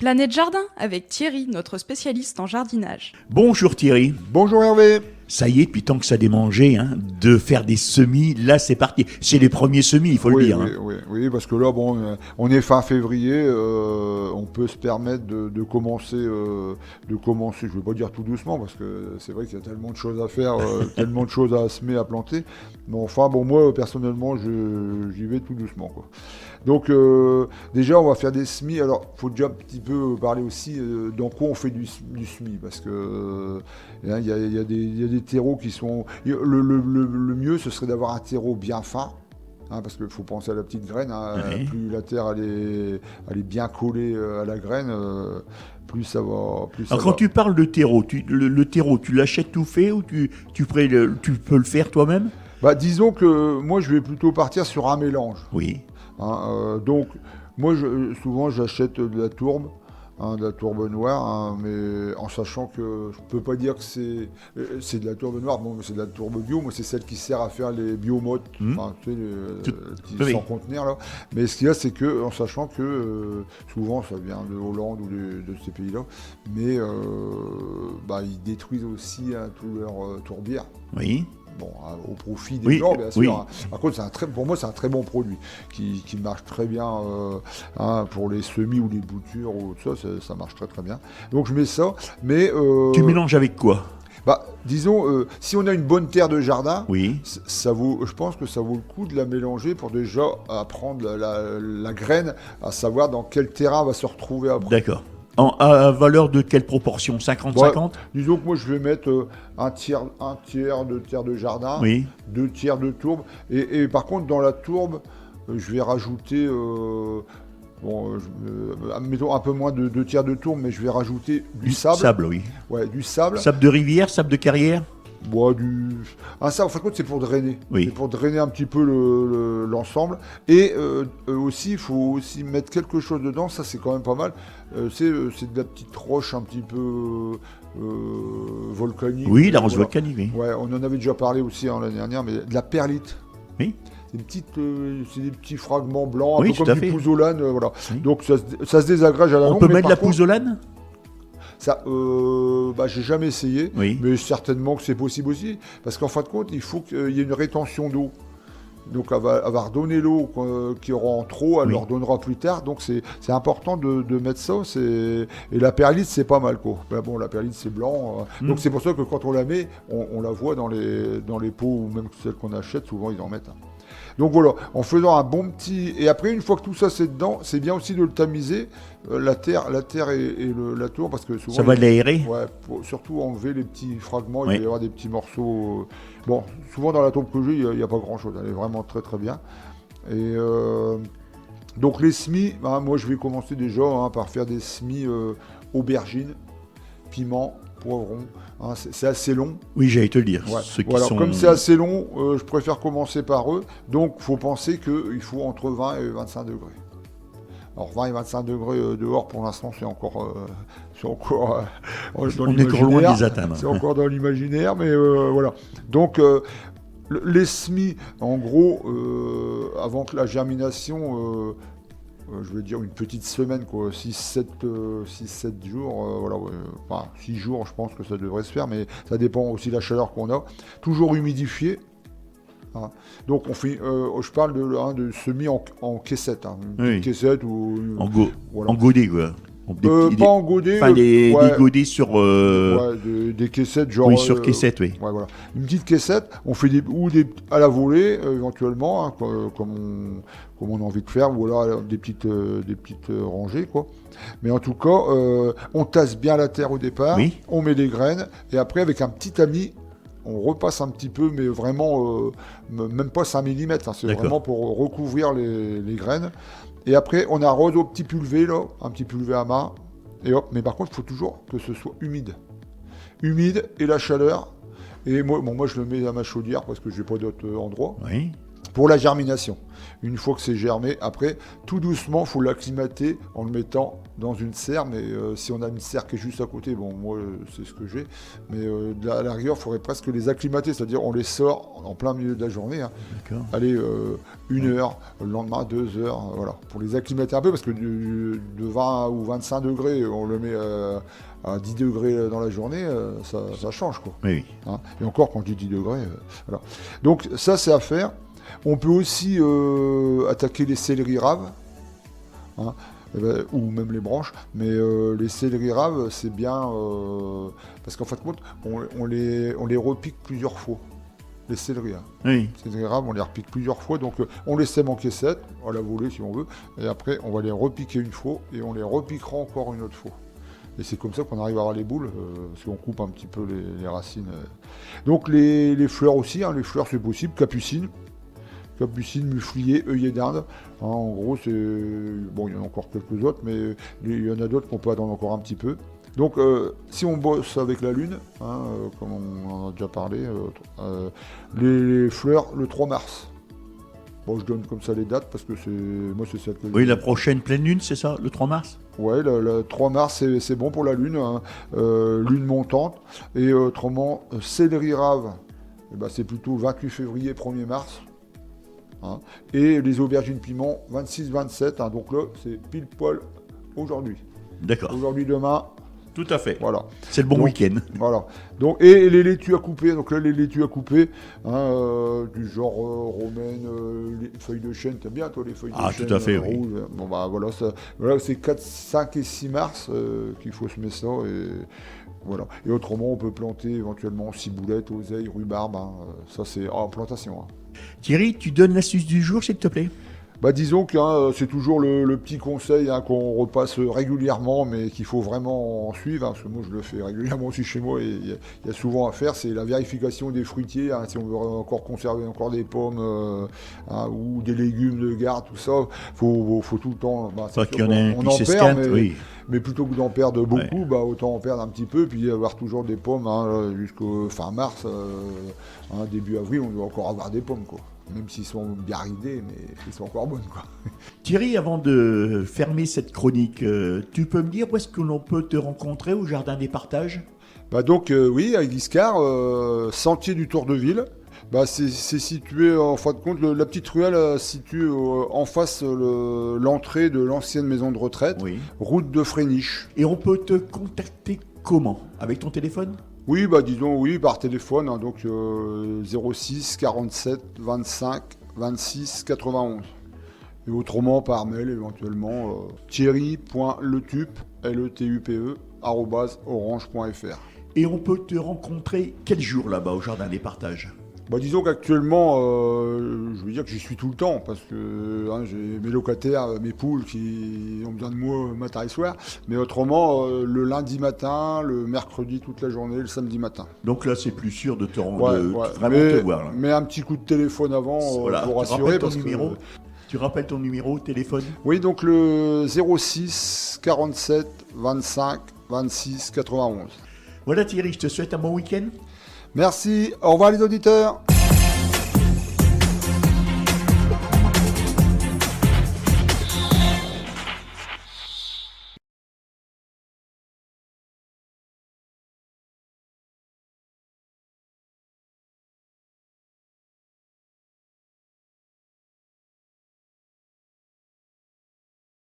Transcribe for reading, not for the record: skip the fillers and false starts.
Planète Jardin avec Thierry, notre spécialiste en jardinage. Bonjour Thierry. Bonjour Hervé. Ça y est, depuis tant que ça démangeait, de faire des semis, là c'est parti. C'est les premiers semis, il faut le dire. Oui, parce que là, bon, on est fin février, on peut se permettre de commencer, je ne vais pas dire tout doucement, parce que c'est vrai qu'il y a tellement de choses à faire, tellement de choses à semer, à planter. Mais enfin, bon, moi, personnellement, j'y vais tout doucement, quoi. Donc, déjà, on va faire des semis. Alors, il faut déjà un petit peu parler aussi dans quoi on fait du semis, parce que il y a des terreaux qui sont... Le mieux, ce serait d'avoir un terreau bien fin, parce qu'il faut penser à la petite graine. Oui. Plus la terre elle est bien collée à la graine, plus ça va... Alors quand tu parles de terreau, le terreau, tu l'achètes tout fait ou tu peux le faire toi-même? Disons que moi, je vais plutôt partir sur un mélange. Oui. Donc, moi, souvent, j'achète de la tourbe noire, mais en sachant que je peux pas dire que c'est de la tourbe noire, bon, c'est de la tourbe bio, moi c'est celle qui sert à faire les biomotes, tu sais, les petits sans contenir là. Mais ce qu'il y a, c'est que en sachant que souvent ça vient de Hollande ou de ces pays-là, mais ils détruisent aussi tous leurs tourbières. Oui. Bon, au profit des gens, bien sûr. Oui. Par contre, pour moi, c'est un très bon produit qui marche très bien pour les semis ou les boutures ou tout ça, ça marche très très bien. Donc je mets ça, mais tu mélanges avec quoi? Disons, si on a une bonne terre de jardin, oui. Je pense que ça vaut le coup de la mélanger pour déjà apprendre la graine, à savoir dans quel terrain va se retrouver après. D'accord. À valeur de quelle proportion? 50-50? Disons que moi je vais mettre un tiers de terre de jardin, oui. 2 tiers de tourbe. Et par contre, dans la tourbe, je vais rajouter, mettons un peu moins de 2 tiers de tourbe, mais je vais rajouter du sable. Sable, oui. Ouais, du sable. Sable de rivière, sable de carrière? Ça, en fin de compte, c'est pour drainer. Oui. C'est pour drainer un petit peu l'ensemble. Et aussi, il faut aussi mettre quelque chose dedans. Ça, c'est quand même pas mal. C'est de la petite roche un petit peu volcanique. Oui, la roche volcanique, oui. Ouais, on en avait déjà parlé aussi l'année dernière, mais de la perlite. Oui. C'est des petits fragments blancs, un oui, peu comme du pouzzolane. Voilà. Oui. Donc, ça se désagrège à la longue. On peut mettre de la pouzzolane? Ça, j'ai jamais essayé, mais certainement que c'est possible aussi, parce qu'en fin de compte, il faut qu'il y ait une rétention d'eau. Donc elle va redonner l'eau qui aura en trop, elle leur donnera plus tard. Donc c'est important de mettre ça. Et la perlite, c'est pas mal, quoi. Bon, la perlite, c'est blanc. Donc c'est pour ça que quand on la met, on la voit dans les pots, ou même celles qu'on achète, souvent ils en mettent. Donc voilà, en faisant un bon petit... Et après, une fois que tout ça c'est dedans, c'est bien aussi de le tamiser, la terre et la tourbe, parce que souvent... Ça va l'aérer. Ouais, surtout enlever les petits fragments, il va y avoir des petits morceaux... Bon, souvent dans la tourbe que j'ai, il n'y a pas grand-chose, elle est vraiment très très bien. Et donc les semis, moi je vais commencer déjà par faire des semis aubergines, piments, poivrons. C'est assez long. Oui, j'allais te le dire. Ouais. Comme c'est assez long, je préfère commencer par eux. Donc, il faut penser qu'il faut entre 20 et 25 degrés. Alors, 20 et 25 degrés dehors, pour l'instant, c'est encore on est encore loin de les atteindre. C'est encore dans l'imaginaire, mais voilà. Donc, les semis, en gros, avant que la germination... je veux dire une petite semaine, 6-7 jours, 6 jours, je pense que ça devrait se faire, mais ça dépend aussi de la chaleur qu'on a. Toujours humidifié. Donc on fait, je parle de semis en caissette, une petite caissette ou en godet, quoi. Pas en godet. Enfin, des godets sur... des caissettes, genre... sur caissette, oui. Voilà. Une petite caissette, on fait à la volée, éventuellement, comme on a envie de faire, ou alors des petites rangées, quoi. Mais en tout cas, on tasse bien la terre au départ, on met les graines, et après, avec un petit tamis, on repasse un petit peu, mais vraiment, même pas 5 mm, c'est vraiment pour recouvrir les graines. Et après, on arrose au petit pulvé, là, un petit pulvé à main. Et hop, mais par contre, il faut toujours que ce soit humide. Humide et la chaleur. Et moi, je le mets à ma chaudière parce que je n'ai pas d'autre endroit. Oui. pour la germination. Une fois que c'est germé, après, tout doucement, il faut l'acclimater en le mettant dans une serre. Mais si on a une serre qui est juste à côté, bon, moi, c'est ce que j'ai. Mais à la rigueur, il faudrait presque les acclimater. C'est-à-dire, on les sort en plein milieu de la journée. Hein. Allez, 1 heure, le lendemain, 2 heures. Voilà, pour les acclimater un peu. Parce que de 20 ou 25 degrés, on le met à 10 degrés dans la journée, ça change, quoi. Oui. Hein. Et encore, quand je dis 10 degrés, voilà. Donc, ça, c'est à faire. On peut aussi attaquer les céleri raves, hein, ou même les branches, mais les céleri raves, c'est bien, parce qu'en fin de compte, on les repique plusieurs fois, les céleri. Hein. Oui. Les céleri raves, on les repique plusieurs fois, donc on les sème en caissette, à la volée si on veut, et après on va les repiquer une fois, et on les repiquera encore une autre fois. Et c'est comme ça qu'on arrive à avoir les boules, parce qu'on coupe un petit peu les racines. Donc les fleurs aussi, hein, les fleurs c'est possible, capucine, muflier, œillet d'Inde. Hein, en gros, c'est... Bon, il y en a encore quelques autres, mais il y en a d'autres qu'on peut attendre encore un petit peu. Donc, si on bosse avec la lune, hein, comme on en a déjà parlé, les fleurs le 3 mars. Bon, je donne comme ça les dates, parce que moi, c'est celle que Oui, la prochaine pleine lune, c'est ça, le 3 mars? Ouais, le 3 mars, c'est bon pour la lune, hein, lune montante. Et autrement, céleri rave, eh ben, c'est plutôt 28 février, 1er mars. Hein. Et les aubergines piment 26-27, hein, donc là c'est pile poil aujourd'hui. D'accord. Aujourd'hui, demain. Tout à fait. Voilà. C'est le bon week-end. Voilà. Donc, et les laitues à couper, donc là les laitues à couper, hein, du genre romaine, les feuilles de chêne, t'aimes bien toi les feuilles de chêne? Ah tout à fait, oui. Rouges. Bon bah voilà, c'est 4, 5 et 6 mars qu'il faut semer ça et voilà. Et autrement on peut planter éventuellement ciboulettes, oseille, rhubarbe, hein, ça c'est en plantation. Hein. Thierry, tu donnes l'astuce du jour, s'il te plaît? Bah disons que c'est toujours le petit conseil hein, qu'on repasse régulièrement, mais qu'il faut vraiment en suivre, hein, parce que moi je le fais régulièrement aussi chez moi, et il y a souvent à faire, c'est la vérification des fruitiers, hein, si on veut encore conserver encore des pommes hein, ou des légumes de garde, tout ça, faut tout le temps... Bah, pas qu'il y en ait on qui en s'esquinte, perd, oui. Mais plutôt que d'en perdre beaucoup, Ouais. bah, autant en perdre un petit peu, puis avoir toujours des pommes hein, jusqu'au fin mars, hein, début avril, on doit encore avoir des pommes, quoi. Même s'ils sont bien ridés, mais ils sont encore bonnes, quoi. Thierry, avant de fermer cette chronique, tu peux me dire où est-ce que l'on peut te rencontrer au Jardin des Partages? Bah donc oui, à Guiscard, sentier du Tour de Ville. Bah c'est situé, en fin de compte, la petite ruelle située en face l'entrée de l'ancienne maison de retraite, Oui. route de Fréniche. Et on peut te contacter comment? Avec ton téléphone? Oui, bah disons oui, par téléphone, hein, donc 06 47 25 26 91. Et autrement par mail éventuellement thierry.letupe, LETUPE, @orange.fr. Et on peut te rencontrer quel jour là-bas au Jardin des Partages? Bah disons qu'actuellement, je veux dire que j'y suis tout le temps, parce que hein, j'ai mes locataires, mes poules qui ont besoin de moi matin et soir, mais autrement, le lundi matin, le mercredi toute la journée, le samedi matin. Donc là, c'est plus sûr de te rendre, Ouais. vraiment te voir. Là. Mais un petit coup de téléphone avant Voilà. pour Tu rassurer. rappelles ton Parce numéro que... Tu rappelles ton numéro de téléphone? Oui, donc le 06 47 25 26 91. Voilà Thierry, je te souhaite un bon week-end. Merci, au revoir les auditeurs.